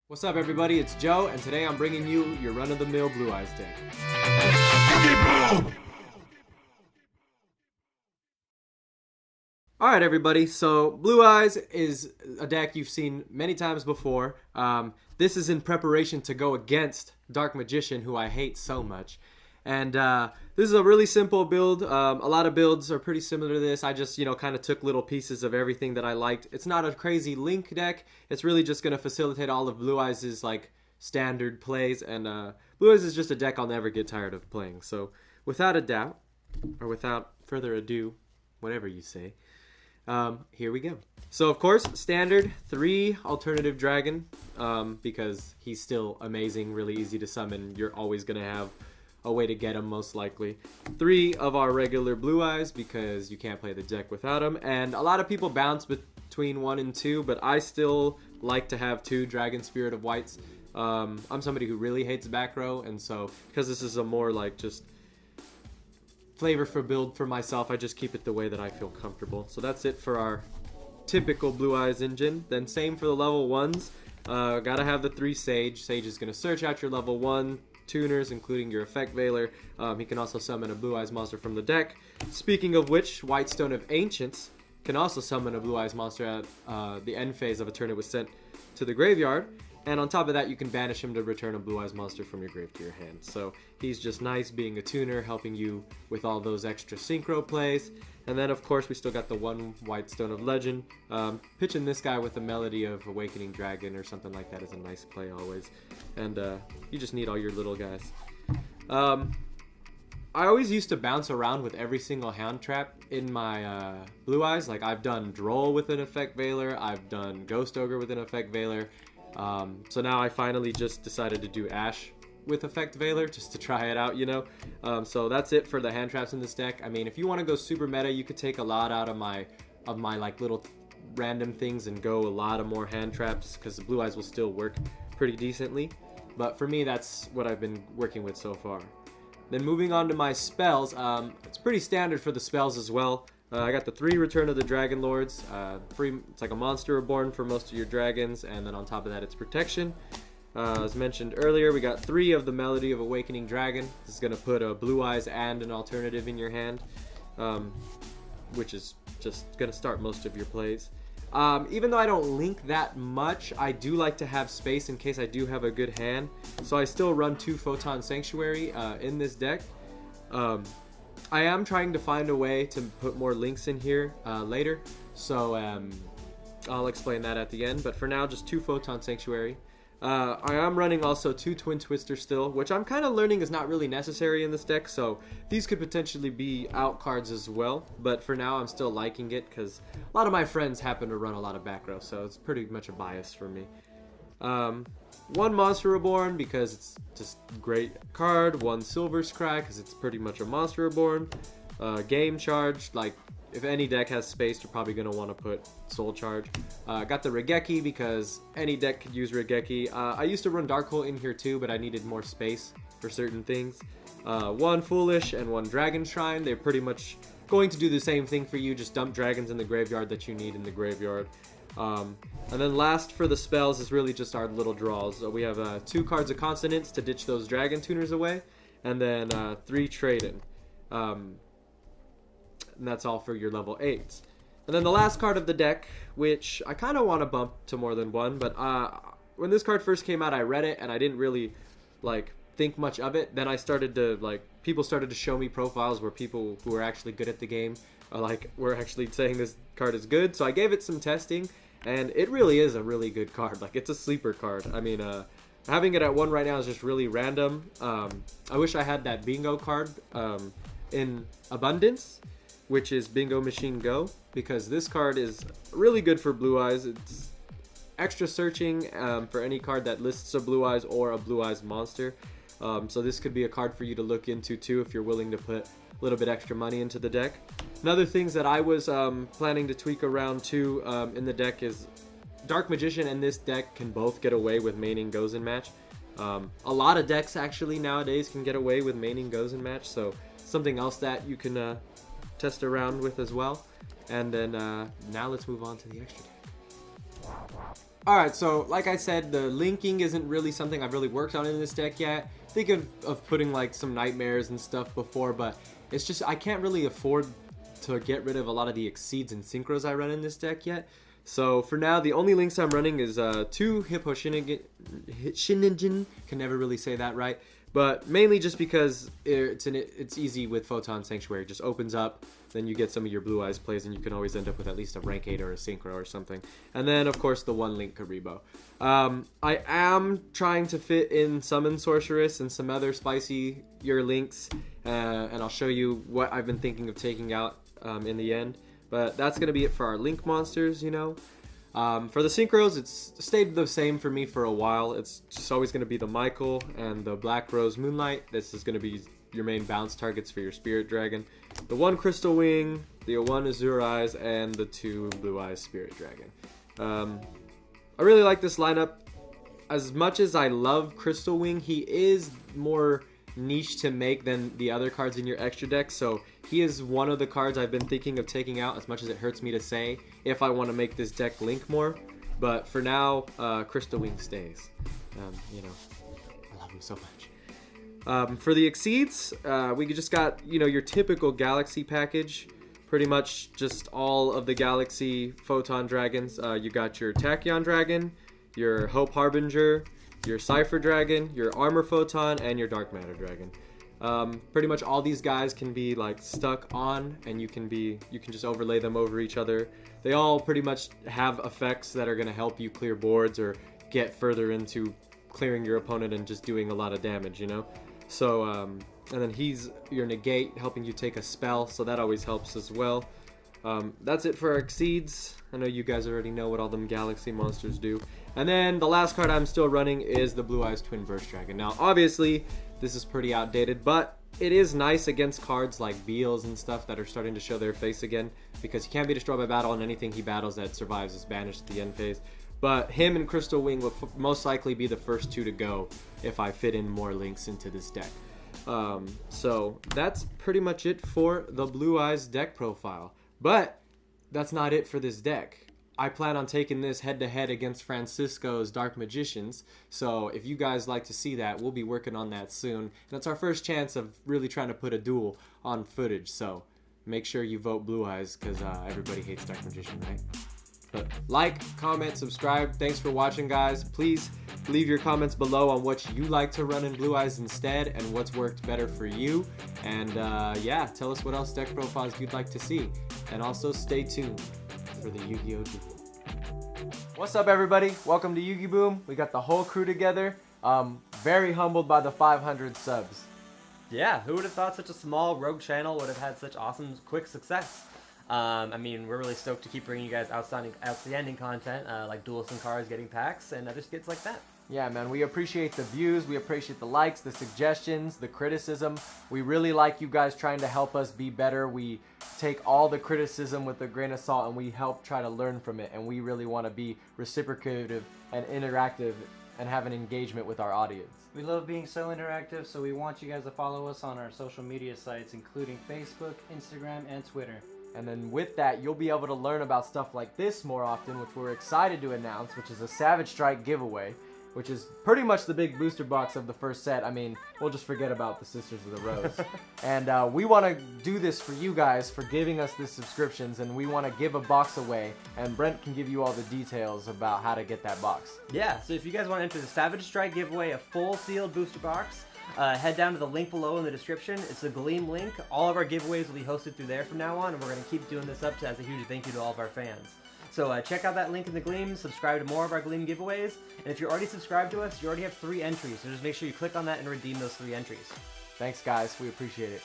What's up, everybody? It's Joe, and today I'm bringing you your run-of-the-mill Blue Eyes deck. YuGiBOOM! Alright, everybody, so Blue Eyes is a deck you've seen many times before. This is in preparation to go against Dark Magician, who I hate so much. And this is a really simple build. A lot of builds are pretty similar to this. I just, kind of took little pieces of everything that I liked. It's not a crazy link deck. It's really just going to facilitate all of Blue Eyes' standard plays. And Blue Eyes is just a deck I'll never get tired of playing. So without a doubt, or without further ado, whatever you say, here we go. So of course, standard 3 alternative dragon, because he's still amazing, really easy to summon. You're always going to have a way to get him, most likely. 3 of our regular Blue Eyes, because you can't play the deck without him. And a lot of people bounce between 1 and 2, but I still like to have 2 Dragon Spirit of Whites. I'm somebody who really hates back row, and so because this is a more just flavor for build for myself, I just keep it the way that I feel comfortable. So that's it for our typical Blue Eyes engine. Then same for the level 1s. Gotta have the 3 Sage. Sage is going to search out your level 1 tuners, including your Effect Veiler. He can also summon a Blue Eyes monster from the deck. Speaking of which, Whitestone of Ancients can also summon a Blue Eyes monster at the end phase of a turn it was sent to the graveyard. And on top of that, you can banish him to return a Blue Eyes monster from your grave to your hand. So he's just nice being a tuner, helping you with all those extra synchro plays. And then, of course, we still got the 1 Whitestone of Legend. Pitching this guy with a Melody of Awakening Dragon or something like that is a nice play always. And you just need all your little guys. I always used to bounce around with every single hand trap in my Blue Eyes. I've done Droll with an Effect Veiler. I've done Ghost Ogre with an Effect Veiler. So now I finally just decided to do Ash with Effect Veiler just to try it out, so that's it for the hand traps in this deck. I mean, if you want to go super meta, you could take a lot out of my little random things and go a lot of more hand traps, because the Blue Eyes will still work pretty decently. But for me, that's what I've been working with so far. Then moving on to my spells, it's pretty standard for the spells as well. I got the 3 Return of the Dragon Lords. It's like a Monster Reborn for most of your dragons, and then on top of that, it's Protection. As mentioned earlier, we got 3 of the Melody of Awakening Dragon. This is going to put a Blue Eyes and an alternative in your hand, which is just going to start most of your plays. Even though I don't link that much, I do like to have space in case I do have a good hand. So I still run 2 Photon Sanctuary in this deck. I am trying to find a way to put more links in here later, so I'll explain that at the end. But for now, just 2 Photon Sanctuary. I am running also 2 Twin Twister still, which I'm kind of learning is not really necessary in this deck, so these could potentially be out cards as well. But for now, I'm still liking it because a lot of my friends happen to run a lot of back row, so it's pretty much a bias for me. 1 Monster Reborn because it's just a great card. 1 Silver Scry because it's pretty much a Monster Reborn. Game Charge, if any deck has space, you're probably going to want to put Soul Charge. Got the Regeki because any deck could use Regeki. I used to run Dark Hole in here too, but I needed more space for certain things. 1 Foolish and 1 Dragon Shrine. They're pretty much going to do the same thing for you, just dump dragons in the graveyard that you need in the graveyard. And then last for the spells is really just our little draws. So we have 2 cards of Consonance to ditch those Dragon Tuners away, and then 3 Trade-in. And that's all for your level 8s. And then the last card of the deck, which I kind of want to bump to more than 1, but when this card first came out, I read it and I didn't really think much of it. Then I started to people started to show me profiles where people who are actually good at the game were actually saying this card is good. So I gave it some testing, and it really is a really good card. It's a sleeper card. I mean, having it at 1 right now is just really random. I wish I had that Bingo card in abundance, which is Bingo Machine Go, because this card is really good for Blue Eyes. It's extra searching for any card that lists a Blue Eyes or a Blue Eyes monster. So this could be a card for you to look into too if you're willing to put a little bit extra money into the deck. Another things that I was planning to tweak around too in the deck is Dark Magician and this deck can both get away with Maining Goes in Match. A lot of decks actually nowadays can get away with Maining Goes in Match, so something else that you can test around with as well. And then now let's move on to the extra deck. Alright, so like I said, the linking isn't really something I've really worked on in this deck yet. Think of putting like some nightmares and stuff before, but it's just I can't really afford to get rid of a lot of the exceeds and synchros I run in this deck yet. So for now, the only links I'm running is 2 Hippo Shinigen, can never really say that right, but mainly just because it's easy with Photon Sanctuary. It just opens up, then you get some of your Blue Eyes plays, and you can always end up with at least a rank 8 or a synchro or something. And then of course the 1 link YuGiBOOM. I am trying to fit in Summon Sorceress and some other spicy links, and I'll show you what I've been thinking of taking out in the end. But that's going to be it for our link monsters, you know. For the synchros, it's stayed the same for me for a while. It's just always going to be the Michael and the Black Rose Moonlight. This is going to be your main bounce targets for your Spirit Dragon. The 1 Crystal Wing, the 1 Azure Eyes, and the 2 Blue Eyes Spirit Dragon. I really like this lineup. As much as I love Crystal Wing, he is more niche to make than the other cards in your extra deck, so he is one of the cards I've been thinking of taking out, as much as it hurts me to say, if I want to make this deck link more. But for now, Crystal Wing stays. You know, I love him so much. For the exceeds, we just got, you know, your typical Galaxy package. Pretty much just all of the Galaxy Photon Dragons. You got your Tachyon Dragon, your Hope Harbinger, your Cypher Dragon, your Armor Photon, and your Dark Matter Dragon. Pretty much all these guys can be like stuck on, and you can just overlay them over each other. They all pretty much have effects that are going to help you clear boards or get further into clearing your opponent and just doing a lot of damage, you know. So and then he's your negate, helping you take a spell, so that always helps as well. That's it for our exceeds. I know you guys already know what all them Galaxy monsters do. And then the last card I'm still running is the Blue Eyes Twin Burst Dragon. Now, obviously, this is pretty outdated, but it is nice against cards like Beals and stuff that are starting to show their face again, because he can't be destroyed by battle, and anything he battles that survives is banished at the end phase. But him and Crystal Wing will most likely be the first 2 to go if I fit in more links into this deck. So that's pretty much it for the Blue Eyes deck profile. But that's not it for this deck. I plan on taking this head-to-head against Francisco's Dark Magicians, so if you guys like to see that, we'll be working on that soon. And it's our first chance of really trying to put a duel on footage, so make sure you vote Blue Eyes, because everybody hates Dark Magician, right? But like, comment, subscribe. Thanks for watching, guys. Please leave your comments below on what you like to run in Blue Eyes instead and what's worked better for you. And yeah, tell us what else deck profiles you'd like to see. And also stay tuned for the Yu-Gi-Oh! Duel. What's up, everybody? Welcome to YuGiBOOM. We got the whole crew together. Very humbled by the 500 subs. Yeah, who would have thought such a small rogue channel would have had such awesome, quick success? I mean, we're really stoked to keep bringing you guys outstanding content, like duels and cards, getting packs, and other skits like that. Yeah, man, we appreciate the views, we appreciate the likes, the suggestions, the criticism. We really like you guys trying to help us be better. We take all the criticism with a grain of salt, and we help try to learn from it, and we really want to be reciprocative and interactive and have an engagement with our audience. We love being so interactive, so we want you guys to follow us on our social media sites, including Facebook, Instagram, and Twitter. And then with that, you'll be able to learn about stuff like this more often, which we're excited to announce, which is a Savage Strike giveaway, which is pretty much the big booster box of the first set. I mean, we'll just forget about the Sisters of the Rose. And we want to do this for you guys for giving us the subscriptions, and we want to give a box away, and Brent can give you all the details about how to get that box. Yeah, so if you guys want to enter the Savage Strike giveaway, a full sealed booster box, head down to the link below in the description. It's the Gleam link. All of our giveaways will be hosted through there from now on, and we're going to keep doing this up as a huge thank you to all of our fans. So check out that link in the Gleam, subscribe to more of our Gleam giveaways, and if you're already subscribed to us, you already have 3 entries, so just make sure you click on that and redeem those 3 entries. Thanks, guys. We appreciate it.